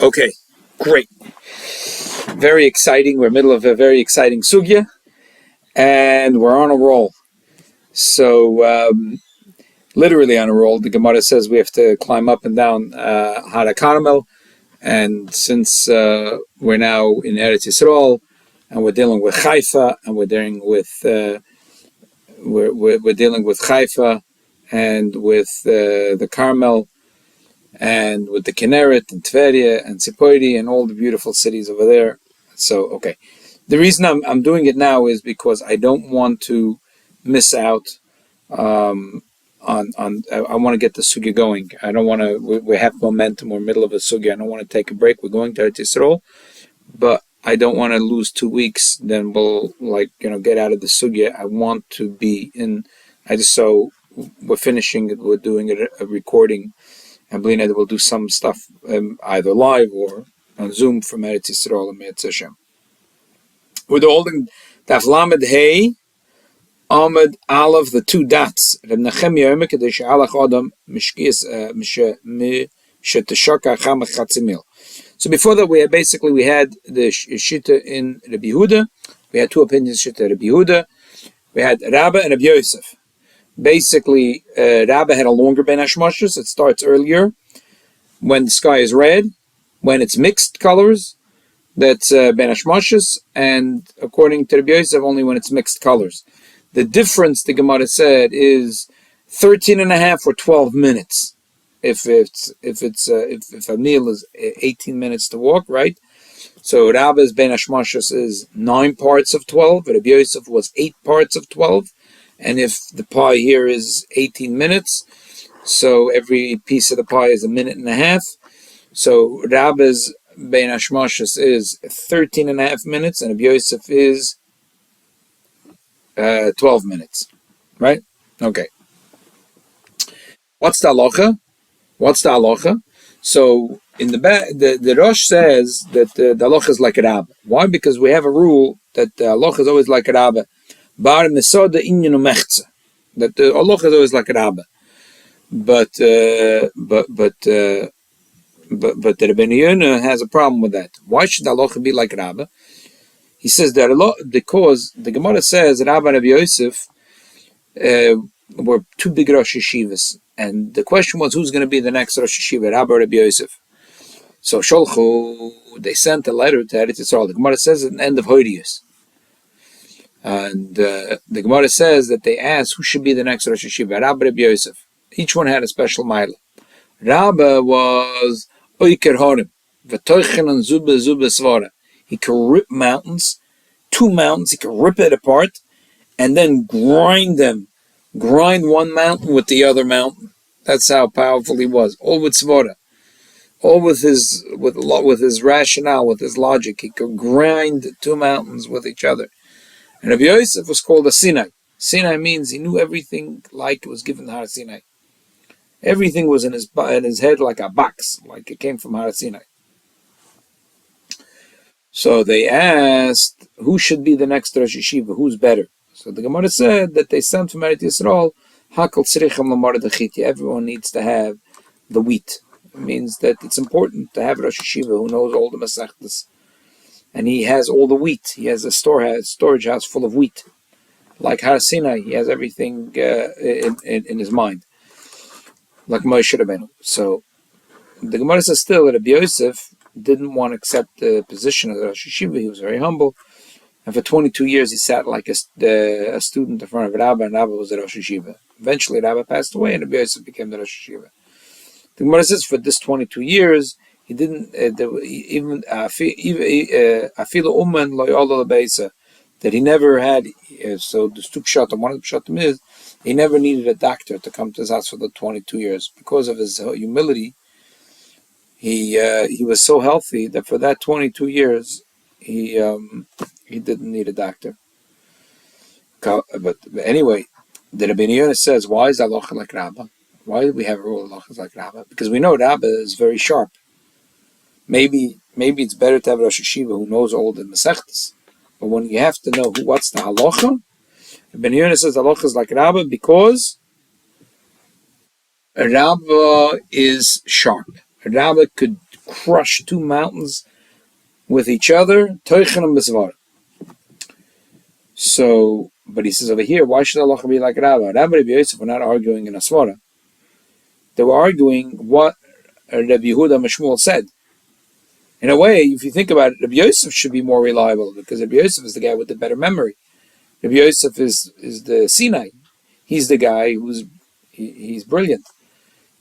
Okay, great. Very exciting. We're in the middle of a very exciting sugya, and we're on a roll. So, literally on a roll. The Gemara says we have to climb up and down Hara Carmel, and since we're now in Eretz Yisrael, and we're dealing with Haifa, and we're dealing with we're dealing with Haifa, and with the Carmel, and with the Kinneret and Tveria and Tzipoidi and all the beautiful cities over there. So, okay. The reason I'm doing it now is because I don't want to miss out on I want to get the sugya going. I don't want to, we have momentum, we're middle of a sugya. I don't want to take a break. We're going to Eretz Yisrael, but I don't want to lose 2 weeks. Then we'll get out of the sugya. I want to be in, so we're finishing it, we're doing a recording. And Blina will do some stuff either live or on Zoom from Eretz Yisrael and Me'etz Hashem. We're holding Daf Lamed Hey, Ahmed Aleph, the 2 dots. Reb Nachemia Omer Kadesh Alach Adam Mishkis Misheteshaka Chamach Chatzimil. So before that, we had the Shita in Rabbi Yehuda. We had 2 opinions Shita Rabbi Yehuda. We had Rabba and Rabbi Yosef. Basically, Rabba had a longer Ben Hashmashos. It starts earlier when the sky is red, when it's mixed colors. That's Ben Hashmashos, and according to Rabbi Yosef, only when it's mixed colors. The difference, the Gemara said, is 13.5 or 12 minutes. If a meal is 18 minutes to walk, right? So Rabba's Ben Hashmashos is 9 parts of 12. Rabbi Yosef was 8 parts of 12. And if the pie here is 18 minutes, so every piece of the pie is 1.5 minutes. So Rabba's Ben Hashmashos is 13.5 minutes, and Rabbi Yosef is 12 minutes. Right? Okay. What's the halacha? So in the back, the Rosh says that the halacha is like a Rabba. Why? Because we have a rule that the halacha is always like a Rabba. Bar Mesoda Inyan Mechza, that the Allah is always like a Rabba, but the Rebbeinu Yonah has a problem with that. Why should Allah be like Rabba? He says that because the Gemara says Rabba and Rabbi Yosef were 2 big Rosh Yeshivas, and the question was who's going to be the next Rosh Yeshiva, Rabba or Rabbi Yosef. So Sholchu, they sent a letter to Eretz Yisrael. The Gemara says at the end of Hodius. And the Gemara says that they asked who should be the next Rosh Yeshiva, Rabba Rabbi Yosef. Each one had a special mila. Rabba was Oiker Horim, V'toichen and Zube Svara. He could rip mountains, 2 mountains, he could rip it apart, and then grind one mountain with the other mountain. That's how powerful he was. All with Svara. All with his rationale, with his logic. He could grind 2 mountains with each other. And Rabbi Yosef was called a Sinai. Sinai means he knew everything like it was given to Har Sinai. Everything was in his head like a box, like it came from Har Sinai. So they asked, who should be the next Rosh Yeshiva? Who's better? So the Gemara said that they sent from Eretz Yisrael, Hakol Tzricham Lamar Dechiti. Everyone needs to have the wheat. It means that it's important to have Rosh Yeshiva who knows all the Masechtas. And he has all the wheat. He has a storage house full of wheat. Like Har Sinai, he has everything in his mind. Like Moshe Rabbeinu. So the Gemara says still that Rabbi Yosef didn't want to accept the position of the Rosh Yeshiva. He was very humble. And for 22 years he sat like a student in front of Rabba, and Rabba was the Rosh Yeshiva. Eventually Rabba passed away and Rabbi Yosef became the Rosh Yeshiva. The Gemara says for this 22 years, he didn't even afilu uman lo yala lebeisa, that he never had. So the two pshatim, one of the pshatim is he never needed a doctor to come to his house for the 22 years because of his humility. He was so healthy that for that 22 years he didn't need a doctor. But anyway, the Rebbeinu Yonah says, why is Allah like Rabba? Why do we have a rule Allah is like Rabba? Because we know Rabba is very sharp. Maybe it's better to have a Rosh Yeshiva who knows all the Masechtas. But when you have to know what's the halacha, Rebbeinu Yonah says halacha is like Rabba because Rabba is sharp. Rabba could crush two mountains with each other. So, but he says over here, why should Allah be like Rabbi? Rabbi and Rabbi Yosef were not arguing in a svara. They were arguing what Rabbi Yehuda Mishmuel said. In a way, if you think about it, Rabbi Yosef should be more reliable because Rabbi Yosef is the guy with the better memory. Rabbi Yosef is the Sinai. He's the guy he's brilliant.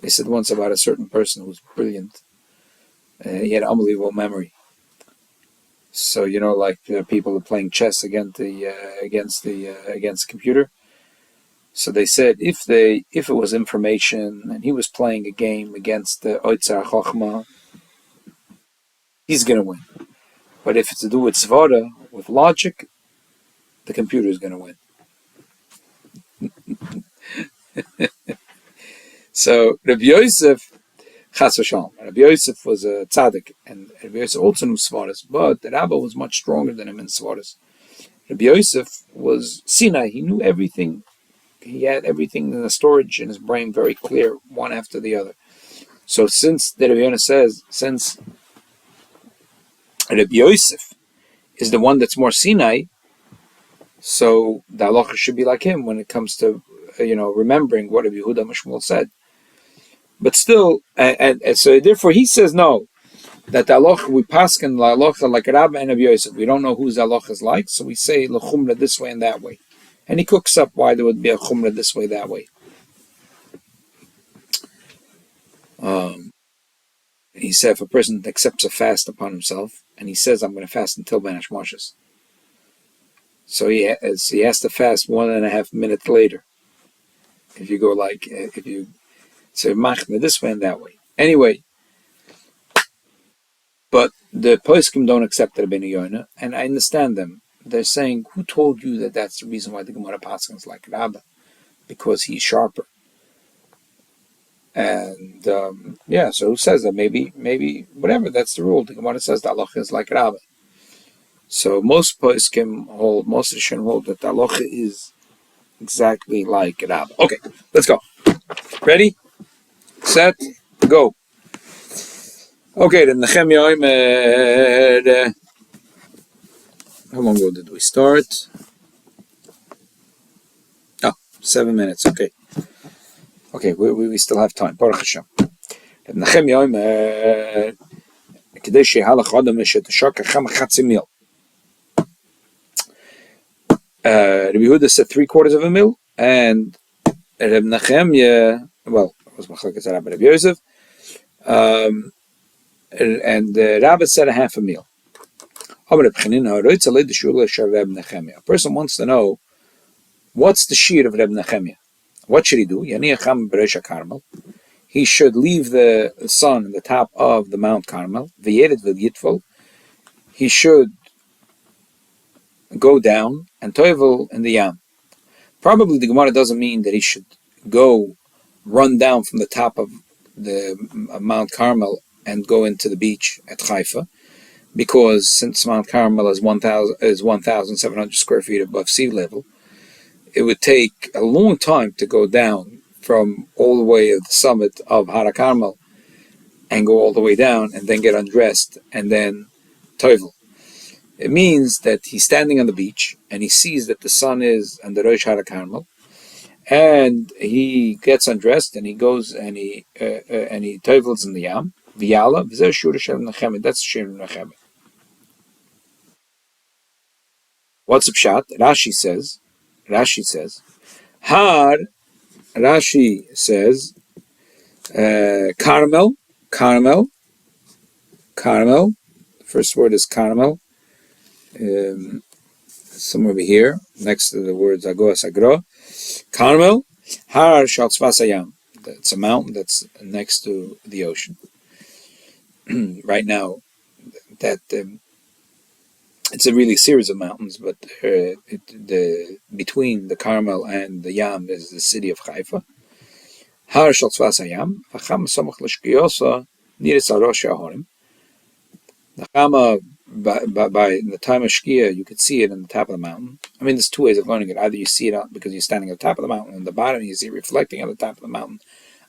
They said once about a certain person who was brilliant. He had unbelievable memory. So like people are playing chess against the computer. So they said if it was information and he was playing a game against the Oitzar Chochma, he's gonna win. But if it's to do with svara, with logic, the computer is gonna win. So Rabbi Yosef, Chas v'shalom, Rabbi Yosef was a tzaddik, and Rabbi Yosef also knew svaras, but the Rabbi was much stronger than him in svaras. Rabbi Yosef was Sinai. He knew everything. He had everything in the storage in his brain very clear, one after the other. So since the Rabbi Yonah says, since Rabbi Yosef is the one that's more Sinai, so the halacha should be like him when it comes to remembering what Rabbi Yehuda Mishmuel said. But still, and so therefore he says no, that the halacha we paskin the halacha like Rabbi and Rabbi Yosef. We don't know whose halacha is like, so we say l'chumra this way and that way. And he cooks up why there would be a chumra this way, that way. He said if a person accepts a fast upon himself, and he says, I'm going to fast until Ben Hashmoshes. So he has to fast 1.5 minutes later. If you go if you say machna this way and that way. Anyway, but the poskim don't accept the Rabbeinu Yonah, and I understand them. They're saying, who told you that that's the reason why the Gemara Paskin is like Rabbi? Because he's sharper. And so who says that? Maybe whatever, that's the rule. The Gemara says the halacha is like Rabbi. So most poskim hold, most Rishonim hold that the halacha is exactly like Rabbi. Okay, let's go. Ready? Set? Go. Okay, then Nehemiah Omer. How long ago did we start? 7 minutes. Okay. Okay, we still have time. Baruch Hashem. Nehemiah Omer. Kedei shehalach adam shetashakachem chatzi mil. Rabbi Yehuda said 3/4 of a mil, and Reb Nehemiah, well, it was Machlokes Rabbi Rabbi Yosef, and Rabbi said 1/2 mil. A person wants to know what's the sheet of Reb Nehemiah. What should he do? He should leave the sun on the top of the Mount Carmel. He should go down and toivel in the Yam. Probably the Gemara doesn't mean that he should run down from the top of the Mount Carmel and go into the beach at Haifa, because since Mount Carmel is 1,700 square feet above sea level, it would take a long time to go down from all the way at the summit of Har Carmel and go all the way down and then get undressed and then toivel. It means that he's standing on the beach and he sees that the sun is on the Rosh Har Carmel, and he gets undressed and he goes and he toivels in the Yam. V'yala v'zeh shur Shel Nehemiah. That's shur Nehemiah. What's the pshat? Rashi says, Har. Rashi says, Carmel. The first word is Carmel. Somewhere over here, next to the words Agos Agro. Carmel. Har Shal Tzfas Hayam. It's a mountain that's next to the ocean. Right now, that it's a really series of mountains, but between the Carmel and the Yam is the city of Haifa. Har Shal Tzfas Hayam, V'cham Samach L'Shkiyosa Niris Arosh Yahorim. The Chama, by the time of Shkia, you could see it on the top of the mountain. I mean, there's two ways of learning it. Either you see it because you're standing at the top of the mountain, and the bottom you see it reflecting on the top of the mountain.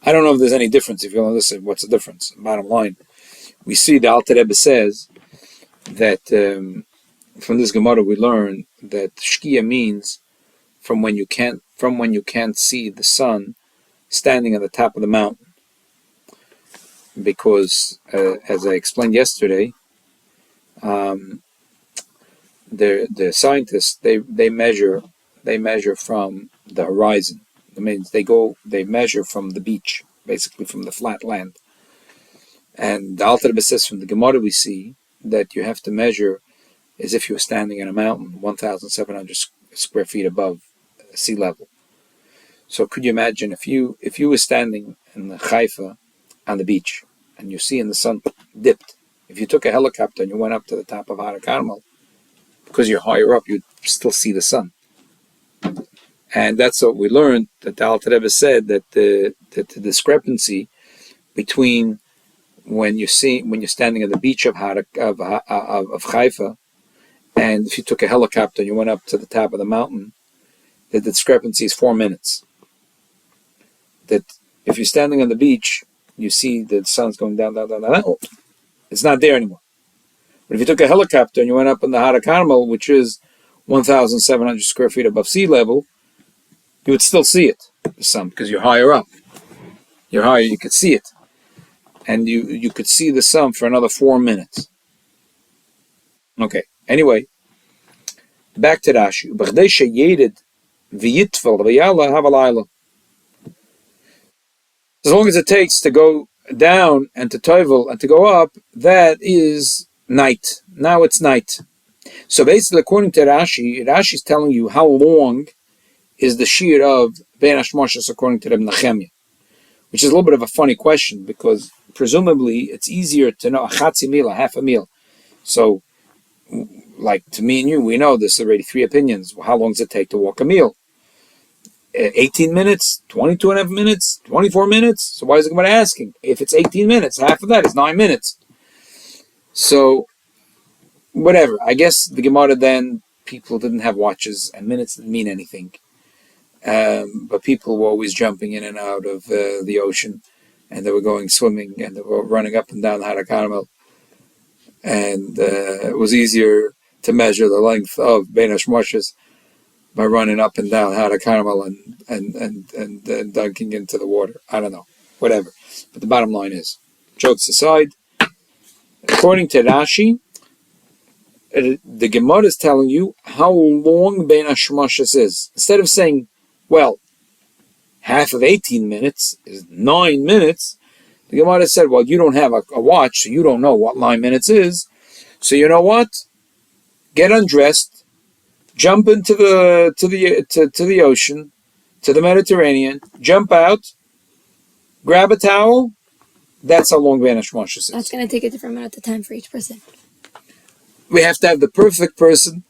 I don't know if there's any difference. If you want to listen, what's the difference? Bottom line, we see the Alter Rebbe says that from this Gemara we learn that Shkia means from when you can't see the sun standing at the top of the mountain, because as I explained yesterday, the scientists they measure from the horizon. That means they measure from the beach, basically from the flat land. And the Alter Rebbe says from the Gemara we see that you have to measure as if you were standing in a mountain 1,700 square feet above sea level. So could you imagine if you were standing in the Haifa on the beach and you see in the sun dipped, if you took a helicopter and you went up to the top of Har Carmel, because you're higher up, you'd still see the sun. And that's what we learned, that the Alter Rebbe said that the discrepancy between when you're standing at the beach of Haifa, and if you took a helicopter and you went up to the top of the mountain, the discrepancy is 4 minutes. That if you're standing on the beach, you see the sun's going down, it's not there anymore. But if you took a helicopter and you went up in the Har Carmel, which is 1,700 square feet above sea level, you would still see it, the sun, because you're higher up. You're higher, you could see it. And you could see the sun for another 4 minutes. Okay, anyway, back to Rashi. As long as it takes to go down and to toivel and to go up, that is night. Now it's night. So basically, according to Rashi, Rashi is telling you how long is the shear of Ben Hashmashas according to Reb Nechemia, which is a little bit of a funny question, because presumably it's easier to know a chatzi meal, a half a meal. So, like to me and you, we know there's already 3 opinions. How long does it take to walk a meal? 18 minutes, 22 and a half minutes, 24 minutes. So why is the Gemara asking? If it's 18 minutes, half of that is 9 minutes. So, whatever. I guess the Gemara then, people didn't have watches and minutes didn't mean anything. But people were always jumping in and out of the ocean, and they were going swimming, and they were running up and down Har Carmel. And it was easier to measure the length of Ben Hashmashas by running up and down Har Carmel and dunking into the water. I don't know, whatever. But the bottom line is, jokes aside, according to Rashi, the Gemara is telling you how long Ben Hashmashas is. Instead of saying, well, half of 18 minutes is 9 minutes, the Gemara said, well, you don't have a watch, so you don't know what 9 minutes is. So you know what? Get undressed, jump into the ocean, to the Mediterranean, jump out, grab a towel. That's how long Ben Hashmashas is. That's going to take a different amount of time for each person. We have to have the perfect person,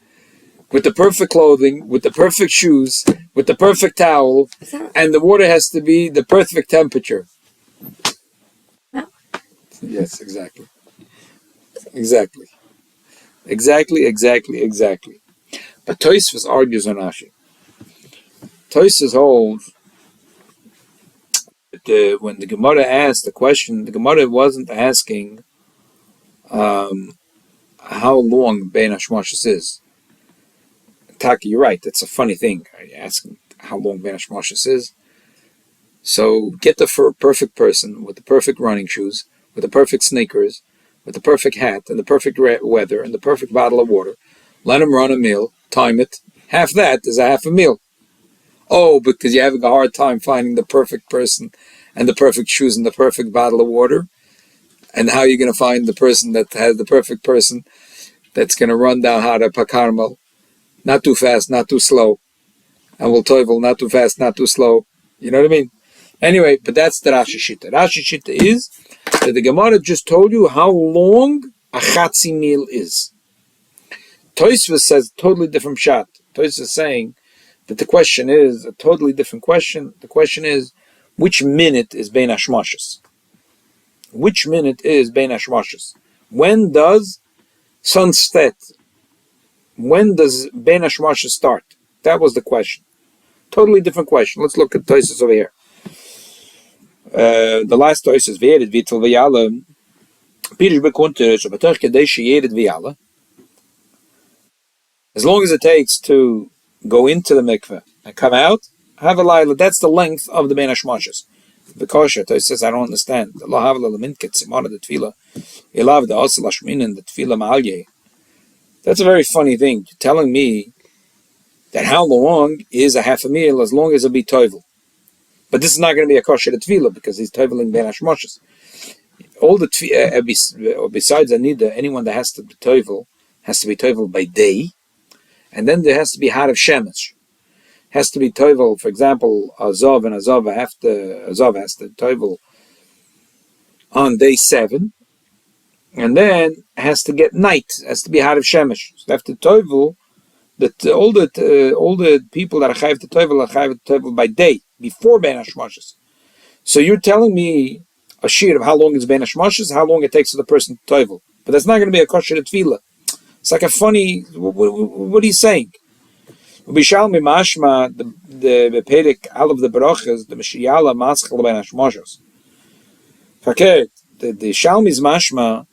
with the perfect clothing, with the perfect shoes, with the perfect towel, and the water has to be the perfect temperature. No. Yes, exactly. Exactly. But Tosfos argues on Rashi. Tosfos holds that when the Gemara asked the question, the Gemara wasn't asking how long Ben Hashmashas is. Taki, you're right. That's a funny thing. You're asking how long Ben Hashmashas is. So get the perfect person with the perfect running shoes, with the perfect sneakers, with the perfect hat and the perfect weather and the perfect bottle of water. Let him run a meal. Time it. Half that is a half a meal. Oh, because you're having a hard time finding the perfect person and the perfect shoes and the perfect bottle of water. And how are you going to find the person that has the perfect person that's going to run down Har Carmel? Not too fast, not too slow. And will toivel, not too fast, not too slow. You know what I mean? Anyway, but that's the Rashi Shita. Rashi Shita is that the Gemara just told you how long a chatzi meal is. Tosfos says totally different shot. Tosfos is saying that the question is a totally different question. The question is, which minute is Ben Hashmashas? Which minute is Ben Hashmashas? When does sunset? When does Ben Hashmashas start? That was the question. Totally different question. Let's look at Tosfos over here. The last Tosfos, V'yered V'yitel V'yalem, As long as it takes to go into the mikveh and come out, have a laila. That's the length of the ben hashmashas. The kosher says, I don't understand. The tefillah. That's a very funny thing. You're telling me that how long is a half a meal as long as it be toivel. But this is not going to be a kosher tefillah because he's toiveling ben hashmashas. All the besides Anida, anyone that has to be toivel has to be toivel by day, and then there has to be had of shemesh. Has to be toivel, for example, Azov and Azov has to toivel on day 7, and then has to get night, has to be hard of shemesh. So they have to toivel that all the people that are chayiv to toivel are chayiv to toivel by day before ben hashmashas. So you're telling me a sheet of how long is ben hashmashas, how long it takes for the person to toivel, but that's not going to be a kosher tefillah. It's like a funny. What are you saying? Bishalmi mashma the Perek all of the brachas the Meshiyala maschal ben hashmashos. Fakir the Shalmi's mashma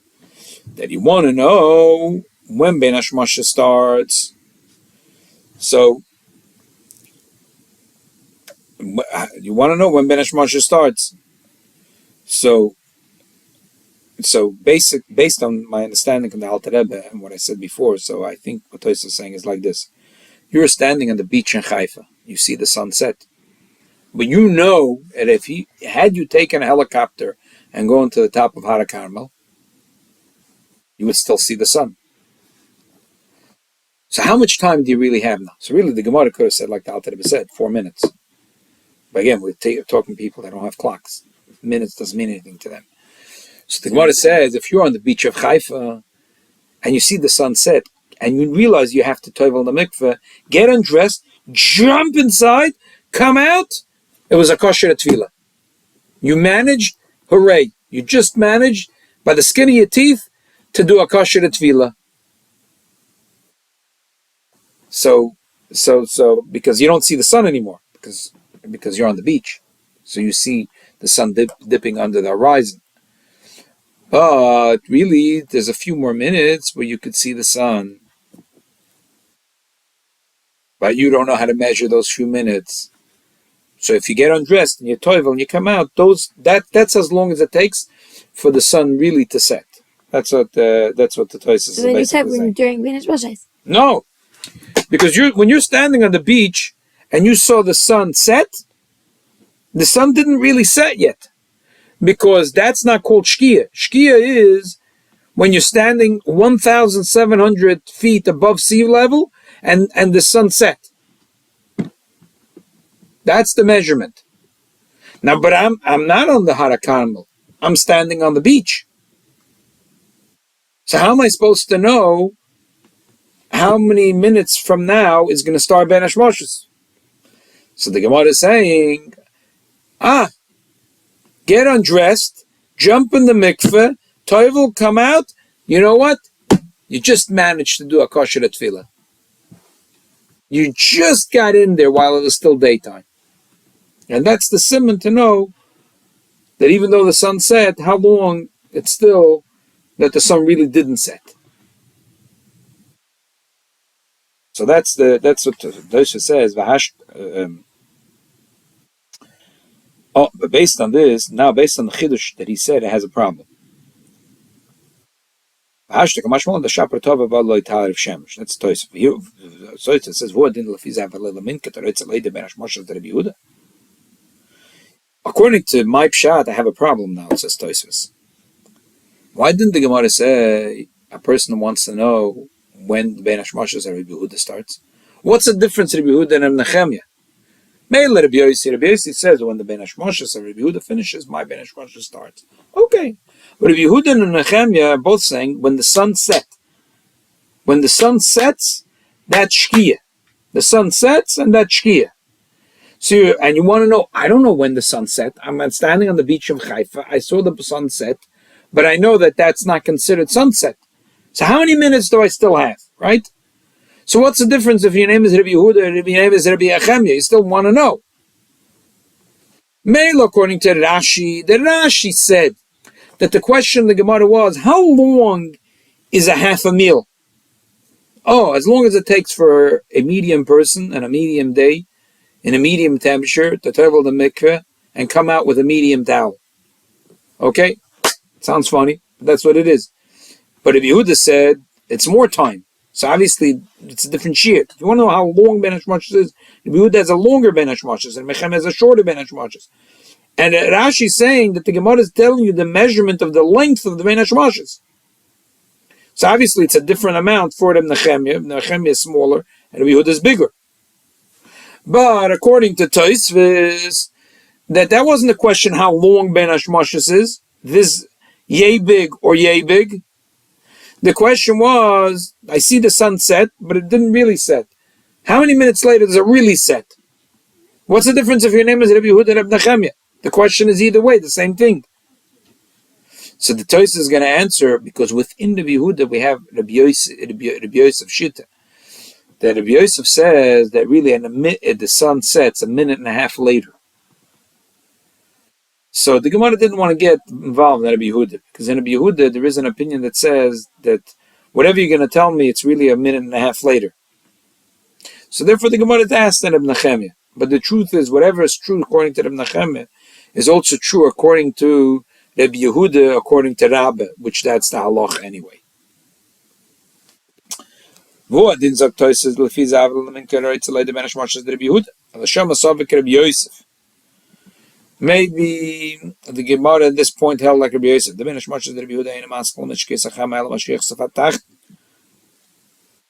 that you want to know when ben hashmashos starts. So you want to know when ben hashmashos starts. So based on my understanding of the Alter Rebbe and what I said before. So I think what Toys is saying is like this. You're standing on the beach in Haifa. You see the sunset. But you know that if had you taken a helicopter and gone to the top of Har Carmel, you would still see the sun. So how much time do you really have now? So really the Gemara could have said, like the Alter Rebbe said, 4 minutes. But again, we're talking people that don't have clocks. Minutes doesn't mean anything to them. So the Gemara says, if you're on the beach of Haifa and you see the sunset, and you realize you have to toivel the mikveh, get undressed, jump inside, come out. It was a kosher tefillah. You managed, hooray! You just managed by the skin of your teeth to do a kosher tefillah. So because you don't see the sun anymore because you're on the beach, so you see the sun dipping under the horizon. But really, there's a few more minutes where you could see the sun. But you don't know how to measure those few minutes. So if you get undressed and you toivel and you come out, that's as long as it takes for the sun really to set. That's what the Toys is so basically saying. When During Ben hashmashas? No, because when you're standing on the beach and you saw the sun set, the sun didn't really set yet, because that's not called shkia. Shkia is when you're standing 1,700 feet above sea level and the sun set. That's the measurement. Now, but I'm not on the Har Carmel. I'm standing on the beach. So how am I supposed to know how many minutes from now is going to start Ben Hashmashos? So the Gemara is saying, get undressed, jump in the mikveh, toivel, come out. You know what? You just managed to do a kosher tefillah. You just got in there while it was still daytime. And that's the siman to know that even though the sun set, how long it's still that the sun really didn't set. So that's what Dosha says. But based on this, now based on the chiddush that he said, it has a problem. That's Tosha. So it says, according to my pshat, I have a problem now, says Tosfos. Why didn't the Gemara say a person wants to know when the Ben Hashmashos and Rabbi Yehuda starts? What's the difference in Rabbi Yehuda and Nechemia? Mainly Rabbi Yossi says when the Ben Hashmashos and Rabbi Yehuda finishes, my Ben Hashmashos starts. Okay. But Rabbi Yehuda and Nechemia are both saying when the sun set. When the sun sets, that's Shkia. The sun sets and that's Shkia. So you want to know, I don't know when the sun set. I'm standing on the beach of Haifa. I saw the sunset, but I know that that's not considered sunset. So how many minutes do I still have, right? So what's the difference if your name is Rabbi Yehuda or if your name is Rabbi Yechemia? You still want to know. Meil, according to Rashi, the Rashi said that the question of the Gemara was, how long is a half a meal? Oh, as long as it takes for a medium person and a medium day in a medium temperature to travel the mikveh and come out with a medium towel. Okay? Sounds funny, but that's what it is. But Rabbi Yehuda said it's more time. So obviously it's a different shear. If you want to know how long Ben Hashmashas is, Rabbi Yehuda has a longer Ben Hashmashas and Mechem has a shorter Ben Hashmashas. And Rashi is saying that the Gemara is telling you the measurement of the length of the Ben Hashmashas. So obviously it's a different amount for the Nechemia. Nechemia is smaller and Rabbi Yehuda is bigger. But according to Tosfos, that wasn't the question how long Ben Hashmashas is, this yay big or yay big. The question was, I see the sun set, but it didn't really set. How many minutes later does it really set? What's the difference if your name is Rabbi Yehuda and Rabbi Nechemia? The question is either way, the same thing. So the Tosfos is going to answer, because within Rabbi Yehuda we have Rabbi Yosef Shita. That Rabbi Yosef says that really the sun sets a minute and a half later. So the Gemara didn't want to get involved in Rabbi Yehuda, because in Rabbi Yehuda there is an opinion that says that whatever you're going to tell me, it's really a minute and a half later. So therefore the Gemara asked Rabbi Nechemia. But the truth is, whatever is true according to Rabbi Nechemia is also true according to Rabbi Yehuda, according to Rabbi, which that's the halach anyway. Maybe the Gemara at this point held like Rabbi Yosef.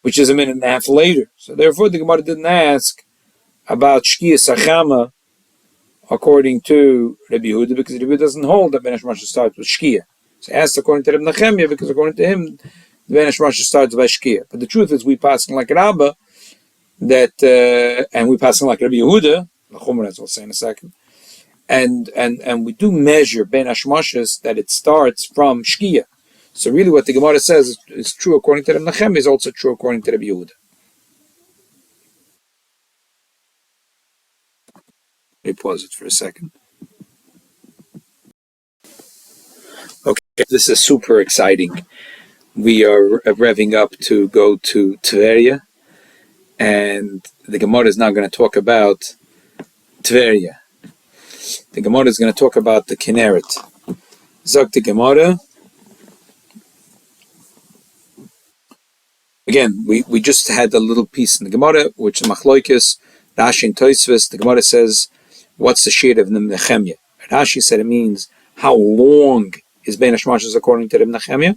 Which is a minute and a half later. So therefore the Gemara didn't ask about Shkia Sachama according to Rabbi Yehuda, because Rabbi Yehuda doesn't hold that Ben Hashmashas starts with Shkia. So asked according to Rabbi Nechemia, because according to him, the Ben Hashmashas starts by Shkia. But the truth is, we pass like Rabba, and we pass like Rabbi Yehuda, as we'll say in a second, and we do measure Ben Hashmashas that it starts from Shkia. So really what the Gemara says is true according to Rabbi Nechemia, is also true according to Rabbi Yehuda. Let me pause it for a second. Okay, this is super exciting. We are revving up to go to Tveria, and the Gemara is now going to talk about Tveria. The Gemara is going to talk about the Kinneret. Zog the Gemara. Again, we just had a little piece in the Gemara, which is Machloikis, Rashi and Tosfos. The Gemara says, what's the shade of Nechemia? Rashi said it means how long is Ben Hashmashas according to Reb Nechemia,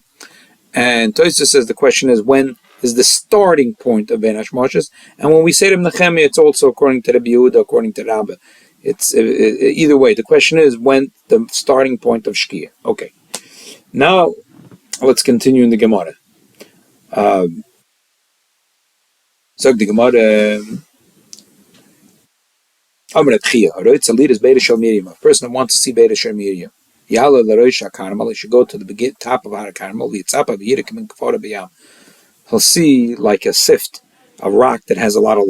and Tosfos says the question is when is the starting point of Ben Hashmashas, and when we say Reb Nechemia, it's also according to Rabbi Yehuda, according to Rabba. It's either way. The question is when the starting point of Shkia. Okay, now let's continue in the Gemara. So the Gemara. A person that wants to see Beita Shel Miriam, he should go to the top of Har Carmel. He'll see like a sift, a rock that has a lot of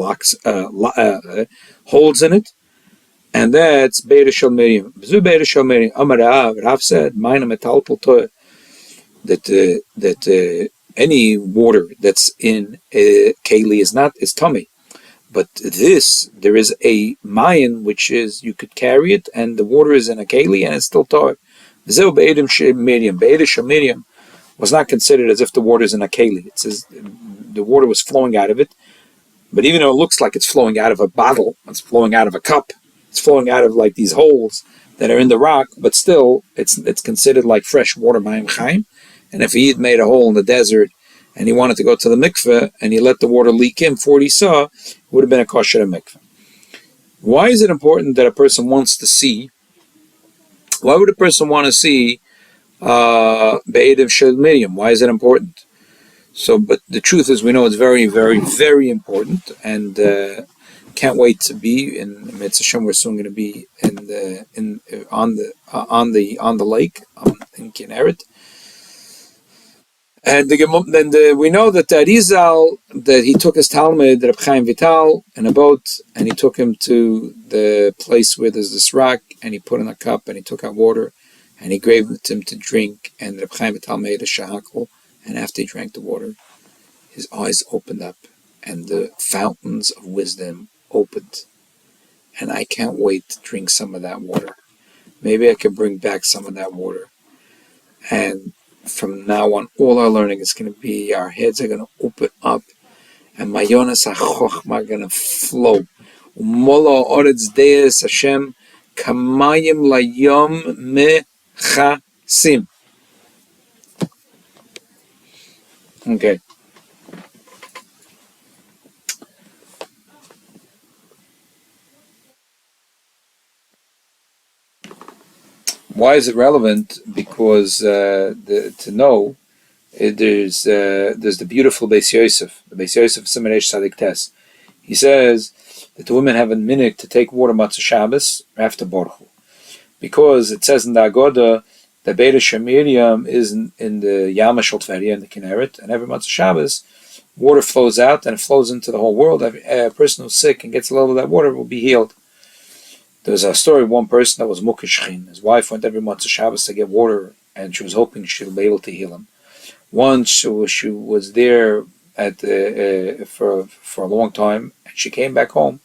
holes in it, and that's Beita Shel Miriam. Beita Shel Miriam. Rav said, that any water that's in a keli is tummy. But there is a mayan, which is, you could carry it, and the water is in a keli, and it's still tar. Beita Shel Miriam was not considered as if the water is in a keli. It says the water was flowing out of it, but even though it looks like it's flowing out of a bottle, it's flowing out of a cup, it's flowing out of like these holes that are in the rock, but still, it's considered like fresh water, Mayim Chaim. And if he had made a hole in the desert, and he wanted to go to the mikveh, and he let the water leak in for what he saw, it would have been a kosher mikveh. Why is it important that a person wants to see? Why would a person want to see Be'edim Shel Miriam? Why is it important? So, but the truth is, we know it's very, very, very important, and can't wait to be in Mitzvah Shem. We're soon going to be on the lake in Kinneret. And we know that Arizal, that he took his Talmud, Reb Chaim Vital, in a boat, and he took him to the place where there's this rock, and he put in a cup, and he took out water, and he gave it to him to drink, and Reb Chaim Vital made a shahakal, and after he drank the water, his eyes opened up, and the fountains of wisdom opened. And I can't wait to drink some of that water. Maybe I can bring back some of that water. And from now on, all our learning is going to be, our heads are going to open up, and Mayonas HaChochma are going to flow. Umola Oretz Deis Hashem Kamayim Layom Mechasim. Okay. Why is it relevant? Because to know, there's the beautiful Beis Yosef, the Beis Yosef Simanesh Sadik Tes. He says that the women have a minute to take water Matzah Shabbos after Borchu, because it says in the Agoda that Beis Shemiriam is in the Yama Shel Tveria in the Kinneret, and every Matzah Shabbos water flows out and it flows into the whole world. A person who's sick and gets a little of that water will be healed. There's a story of one person that was Mukashchin. His wife went every Matzah Shabbos to get water, and she was hoping she'll be able to heal him. Once she was there for a long time, and she came back home.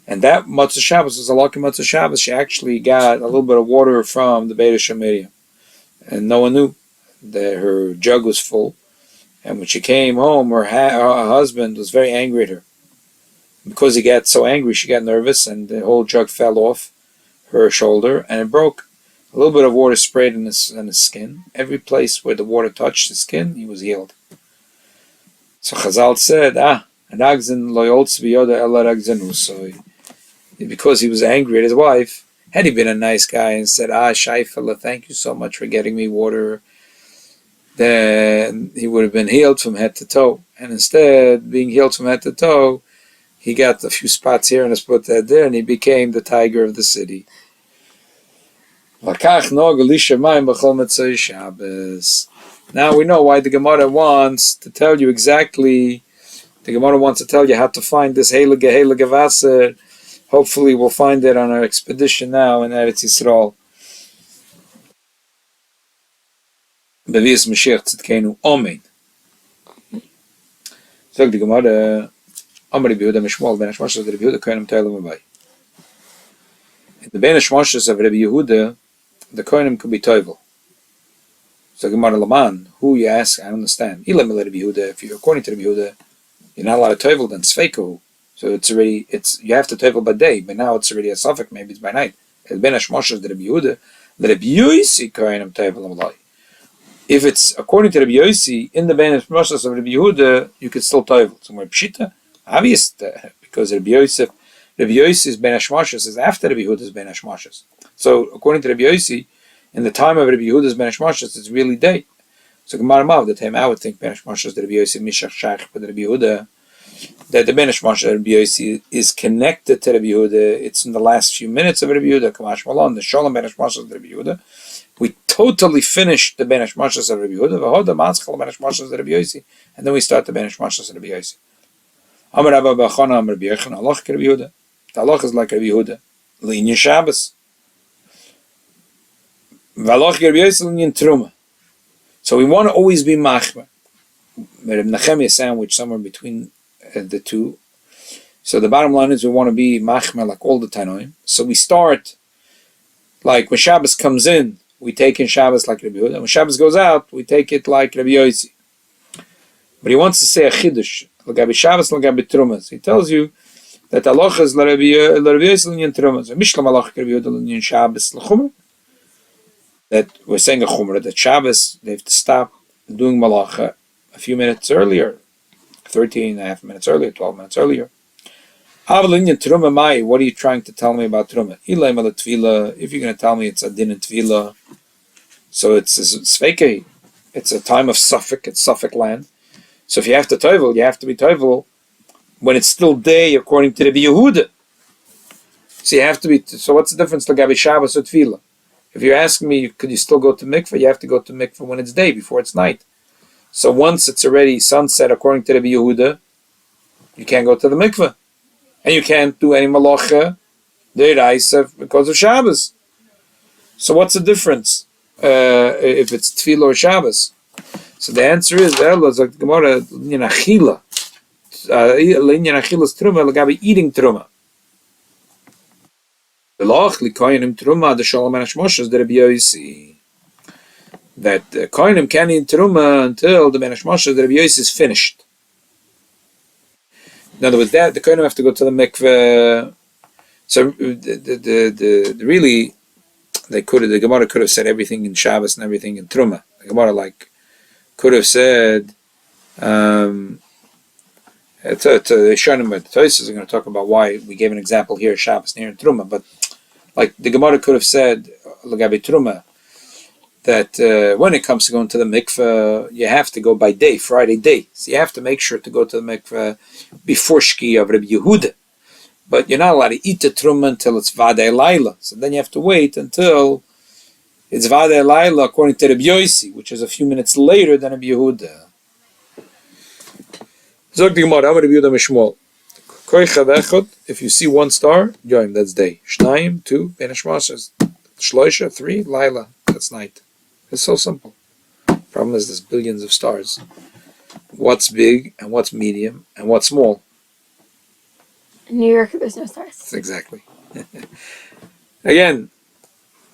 And that Matzah Shabbos was a lucky Matzah Shabbos. She actually got a little bit of water from the Beis Shemiriam, and no one knew that her jug was full. And when she came home, her husband was very angry at her. Because he got so angry, she got nervous, and the whole jug fell off her shoulder, and it broke. A little bit of water sprayed in his skin. Every place where the water touched his skin, he was healed. So Chazal said, because he was angry at his wife, had he been a nice guy and said, Shaifala, thank you so much for getting me water, then he would have been healed from head to toe. And instead, being healed from head to toe, he got a few spots here and a spot there, and he became the tiger of the city. Now we know why the Gemara wants to tell you exactly. The Gemara wants to tell you how to find this heilige Wasser. Hopefully we'll find it on our expedition now in Eretz Yisrael. Bevias Mashiach Tzidkenu Omen. Sag the Gemara, Amar Rabbi Yehuda Mishmol ben Hashmashas of Rabbi Yehuda Kohanim Teilim Abai. In the Ben Hashmashas of Rabbi Yehuda, the Kohanim could be Toivel. So Gemara Laman, who you ask, I don't understand. Ilam Rabbi Yehuda, if you're according to Rabbi Yehuda, you're not allowed to Toivel, then Sveiko. So you have to Toivel by day, but now it's already a suffix, maybe it's by night. The Ben Hashmashas of Rabbi Yehuda, the Rabbi Yosi Kohanim Teivel Abai. If it's according to Rabbi Yosi, in the Ben Hashmashas of Rabbi Yehuda, you could still Toivel. So Pshita, obvious, because Rabbi Yossi's Ben Hashmashas is after Rabbi Yehuda's Ben Hashmashas. So according to Rabbi Yossi, in the time of Rabbi Yehuda's Ben Hashmashas, it's really day. So Gemara Mav, the time I would think Ben Hashmashas, Rabbi Yossi Mishach Shach, but Rabbi Yehuda, that the Ben Hashmashas of Rabbi Yossi is connected to Rabbi Yehuda. It's in the last few minutes of Rabbi Yehuda, Kamash Malon, the Shalom Ben Hashmashas of Rabbi Yehuda. We totally finished the Ben Hashmashas of Rabbi Yehuda, Vahoda Matzchal Ben Hashmashas of Rabbi Yossi, and then we start the Ben Hashmashas of Rabbi Yossi. Amar Abba Bachana Amar Rabbi Yechon, Allah like Rabbi Yehuda. The Allah is like Rabbi Yehuda. L'inyan Shabbos. V'alach Rabbi Yossi l'inyan Truma. So we want to always be machmer. Reb Nechemia sandwich somewhere between the two. So the bottom line is we want to be machmer like all the Tanoim. So we start, like when Shabbos comes in, we take in Shabbos like Rabbi Yehuda. When Shabbos goes out, we take it like Rabbi Yossi. But he wants to say a chiddush. L'gabi Shabbos, l'gabi Trumas. He tells you that Allah is l'Rabbi Yossi l'nyan Trumas. Mishlam Allah Rabbi Yehuda l'nyan Shabbos l'chumra. That we're saying a chumra, that Shabbos, they have to stop doing malacha a few minutes earlier, 13 and a half minutes earlier, 12 minutes earlier. What are you trying to tell me about Truma? If you're going to tell me it's a din and tvila, so it's svekei, it's a time of Suffolk, it's Suffolk land. So if you have to toivel, you have to be toivel when it's still day according to the Yehuda. So you have to be. So what's the difference to Gabi Shabbos or Tvila? If you're asking me, could you still go to mikveh? You have to go to mikveh when it's day, before it's night. So once it's already sunset according to the Yehuda, you can't go to the mikveh, and you can't do any malacha deiraisa because of Shabbos. So what's the difference if it's Tefillah or Shabbos? So the answer is, like the Gemara, Achila. Linyan Achilas Truma, Lagabi eating Truma. The Loch, Likoinim Truma, the Shalom and Hashmoshes, the Rabbi Yosi. That Koinim can eat Truma until the Menash Moshe, the Rabbi Yosi is finished. In other words, that the Koinim have to go to the mikveh. So really, the Gemara could have said everything in Shabbos and everything in Truma. The Gemara could have said it's a Shonim, but the Tosis are going to talk about why we gave an example here, Shabbos near Truma. But like the Gemara could have said, Lagabi Truma, that when it comes to going to the mikveh, you have to go by day, Friday day. So you have to make sure to go to the mikveh before Shki of Rabbi Yehuda. But you're not allowed to eat the truma until it's Vadei Laila. So then you have to wait until it's Vadei Laila according to Rabbi Yosi, which is a few minutes later than Rabbi Yehuda. Zog the Gemara, Rabbi Yehuda Mishmol. If you see one star, Yoim, that's day. Shnayim, 2, Ben Hashmashas. Shloisha, 3, Laila, that's night. It's so simple. Problem is there's billions of stars. What's big and what's medium and what's small? In New York, there's no stars. Exactly. Again,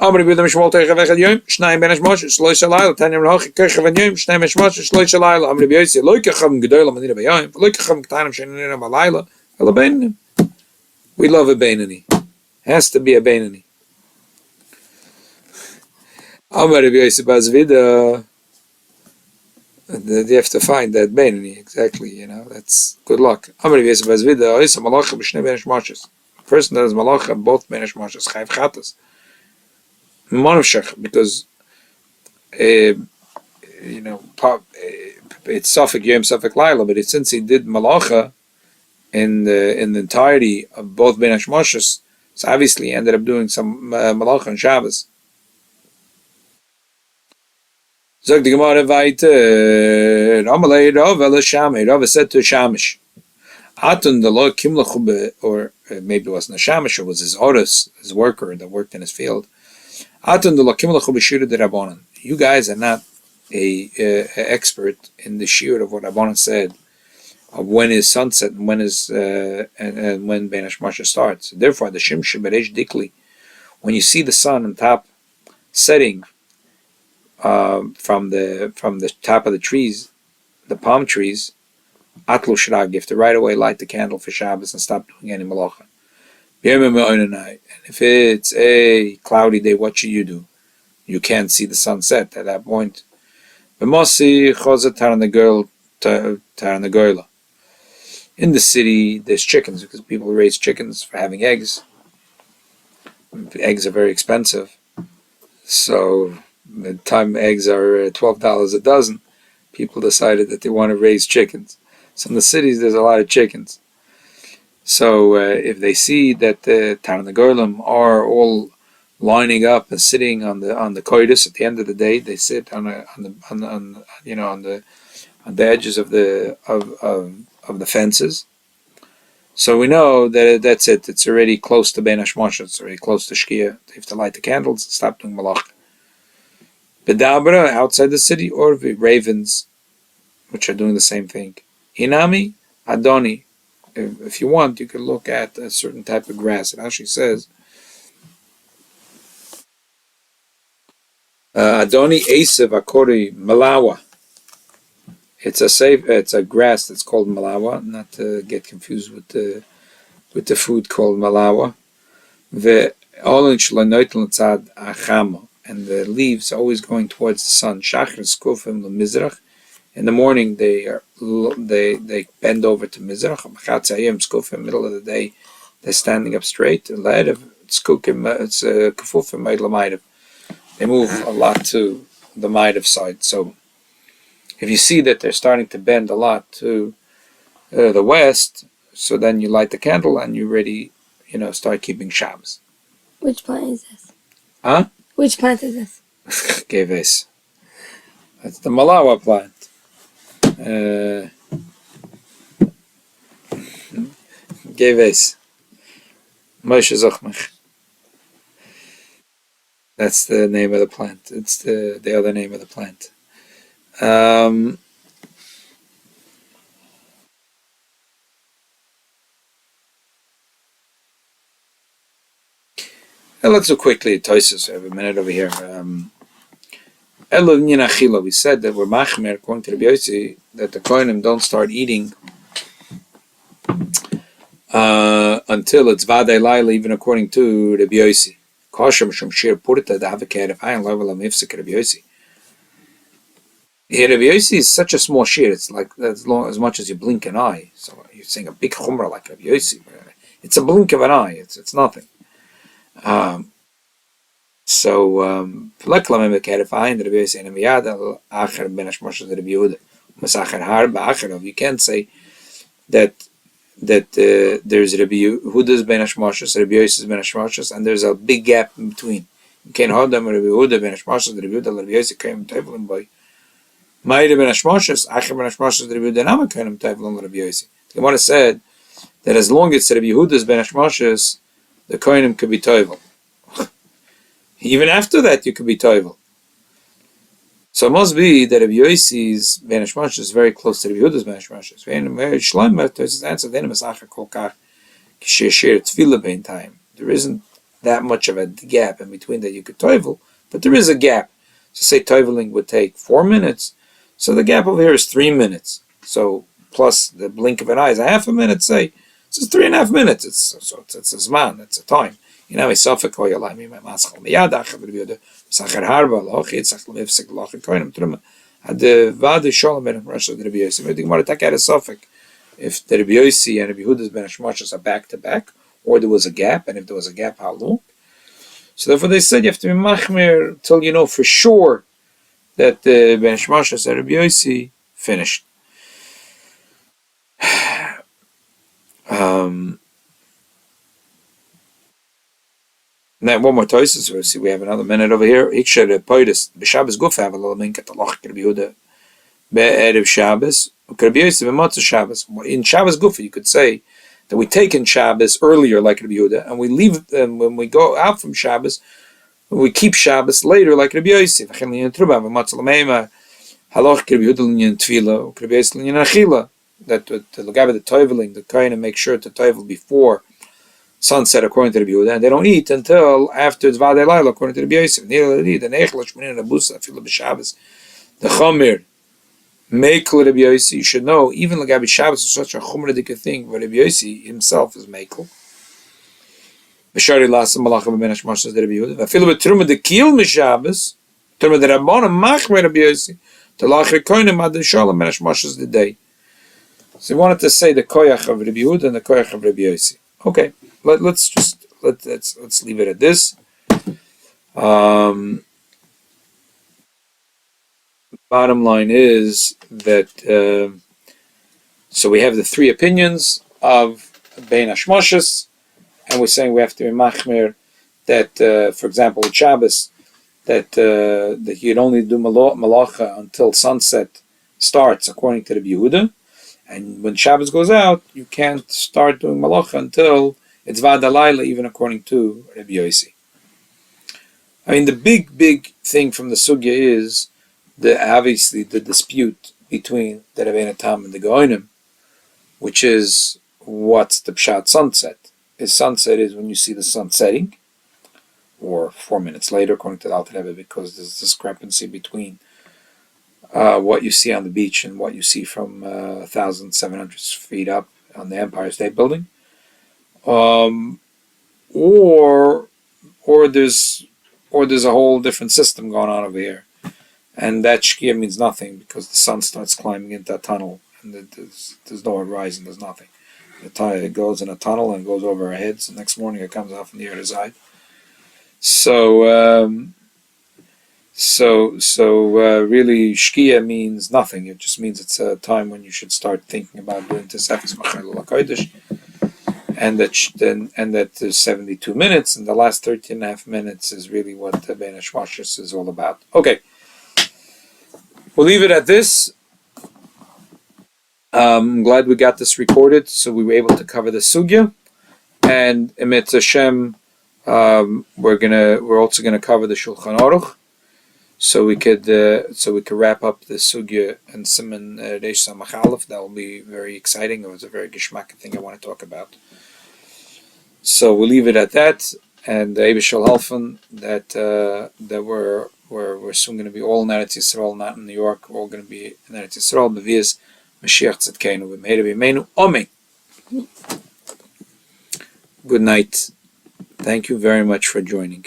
Amri b'yudam shmol teicha v'echad yom, shnayim ben hashmosh, shloisha layla, tanyam l'hochi keicha v'en yom, shnayim ben hashmosh, shloisha layla, Amri b'yosi, lo yikacham gedoyla manira b'yom, lo yikacham k'tanim she'nina b'layla, ela beinani. We love a beinani. Has to be a beinani. Amri b'yosi b'azvida, you have to find that beinani, exactly, that's good luck. Amri b'yosi b'azvida, oisa malacha b'shnei ben hashmoshes. Person that has malacha, both ben hashmoshes, chayv chatas. Because it's Safek Yom Safek Laila, but since he did malacha in the entirety of both Ben Hashmoshes, so obviously he ended up doing some malacha on Shabbos. Zog the Gemara weiter, Amalei Rav Elashame, Rav said to Shamish, Atun the Lord Kimlachube, or maybe it wasn't a Shamish, it was his Oris, his worker that worked in his field. You guys are not a expert in the shiur of what Rabbanan said of when is sunset and when is and when Ben Hashmasha starts. Therefore, the Shimshim Beresh Dikli, when you see the sun on top setting from the top of the trees, the palm trees, Atlu Shirag, you have to right away light the candle for Shabbos and stop doing any malacha. And if it's a cloudy day, what should you do? You can't see the sunset at that point. In the city, there's chickens because people raise chickens for having eggs. Eggs are very expensive. So, the time eggs are $12 a dozen, people decided that they want to raise chickens. So in the cities, there's a lot of chickens. So if they see that the Tarnagolim are all lining up and sitting on the koidus at the end of the day, they sit on the edges of the fences. So we know that that's it. It's already close to Ben Hashmoshe. It's already close to Shkia. They have to light the candles and stop doing malach. Bedabra outside the city, or the ravens, which are doing the same thing. Hinami Adoni. If you want, you can look at a certain type of grass. It actually says Adoni Esev Akori Malawa. It's a grass that's called Malawa, not to get confused with the food called Malawa. And the leaves are always going towards the sun. In the morning they bend over to Mizrach. Middle of the day they're standing up straight. They move a lot to the Ma'ariv side. So if you see that they're starting to bend a lot to the west, so then you light the candle and you ready, start keeping Shabbos. Which plant is this? Huh? Which plant is this? Geves. That's the Malawa plant. Geves. Moshe Zochmach. That's the name of the plant. It's the other name of the plant. Let's do quickly Toisus. I have a minute over here. We said that we're machmer, according to Rabbi Yossi, that the Kohanim don't start eating until it's Vadei Laila, even according to Rabbi Yossi. Kosher Mishum Shir Purta Davaker if Ayin Level Mifsik Rabbi Yossi. Rabbi Yossi is such a small shir, it's like as much as you blink an eye. So you're saying a big chumrah like Rabbi Yossi. It's a blink of an eye, it's nothing. So if I find Rabbi Yossi and Miyad Acher Ben Hashmoshes Rabbi Yehuda Masacher Harba Acherov, you can't say that there's Rabbi Yehuda's Ben Hashmoshes, Rabbi Yossi's Ben Hashmoshes, and there's a big gap in between. You can't hold them Rabbi Yehuda Ben Hashmoshes, Rabbi Yehuda, Rabbi Yossi came Tevlin by Ma'ir Ben Hashmoshes, Acher Ben Hashmoshes, Rabbi Yehuda Nama came Tevlin Rabbi Yossi. The Gemara said that as long as Rabbi Yehuda's Ben Hashmoshes, the Kohanim could be Tevlin. Even after that, you could be Toivel. So it must be that Rabbi Yossi's Ben Hashmoshes is very close to Rabbi Yehuda's Ben Hashmoshes. There isn't that much of a gap in between that you could Toivel, but there is a gap. So say Toiveling would take 4 minutes, so the gap over here is 3 minutes. So plus the blink of an eye is a half a minute, say. So it's 3.5 minutes. It's a zman, it's a time. You know, Sofik or Yalami, my Maskal, Miyadach, the Sacher Harba, Loch, it's a Lifsik, Loch, and Koinum Truma. At the Vadi Sholem and Russia, the Rabbi Yossi. Maybe the Gemara take out a Sofik. If the Rabbi Yossi and Rabbi Yehuda's Ben Hashmoshes are back to back, or there was a gap, and if there was a gap, how long? So therefore they said you have to be Machmir till you know for sure that the Ben Hashmoshes and Rabbi Yossi finished. Now, one more Toisus. We see we have another minute over here. Hiksher Poidus B'Shabbos Guf have a little mink at the Loch Rabbi Yehuda Be'erev Shabbos. Rabbi Yossi B'Matzah Shabbos. In Shabbos Guf, you could say that we take in Shabbos earlier, like Rabbi Yehuda, and we leave them when we go out from Shabbos. We keep Shabbos later, like Rabbi Yossi. V'Chem Linyan Truba B'Matzah L'Meima Haloch Rabbi Yehuda Linyan Tvila. Rabbi Yossi Linyan Achila. That the Lagabe the Toiveling, the Kohen make sure to Toivel before sunset according to Rabbi Yehuda, and they don't eat until after it's Vadei Laila according to Rabbi Yossi. The Chomer Mekel Rabbi Yossi, you should know, even Lagabi Shabbos is such a chumradic thing, but Rabbi Yossi himself is Mekel. B'shari Lasa Malachim Ben Hashmoshes Rabbi Yehuda. V'afilu b'truma de Kiyel Mishabbos, Truma de Rabbanim Machmer Rabbi Yossi, to Lachir Koinim Ad Shalom Ben Hashmoshes the day. So he wanted to say the koyach of Rabbi Yehuda and the koyach of Rabbi Yossi. Okay, let's leave it at this. Bottom line is that so we have the three opinions of Bein Hashmoshes, and we're saying we have to be machmir that, for example, with Shabbos, that you'd only do malacha until sunset starts according to Rabbi Yehuda. And when Shabbos goes out, you can't start doing malacha until it's Vadei Laila, even according to Rabbi Yossi. I mean, the big thing from the sugya is obviously the dispute between the Rebbeinu Tam and the Goinim, which is what's the pshat sunset. Is sunset is when you see the sun setting, or 4 minutes later, according to the Alter Rebbe, because there's discrepancy between what you see on the beach and what you see from 1,700 feet up on the Empire State Building, or there's a whole different system going on over here, and that shkia means nothing because the sun starts climbing into a tunnel and there's no horizon, there's nothing. It goes in a tunnel and goes over our heads. The next morning it comes out from the other side. So really, shkia means nothing. It just means it's a time when you should start thinking about doing Tosefes Machal HaKodesh, and that there's 72 minutes, and the last 13.5 minutes is really what the Bein Hashmoshes is all about. Okay, we'll leave it at this. I'm glad we got this recorded, so we were able to cover the sugya, and Emet Hashem, We're also gonna cover the Shulchan Aruch, so we could wrap up the sugya and Siman Reish Samach Aleph. That will be very exciting. It was a very geschmack thing I want to talk about. So we'll leave it at that, and the Eibush shall helfen that we're soon going to be all in Eretz Yisrael, not in New York. We're all going to be in Eretz Yisrael. B'vias Mashiach Tzedkeinu b'meira b'yameinu. Amen. Good night. Thank you very much for joining.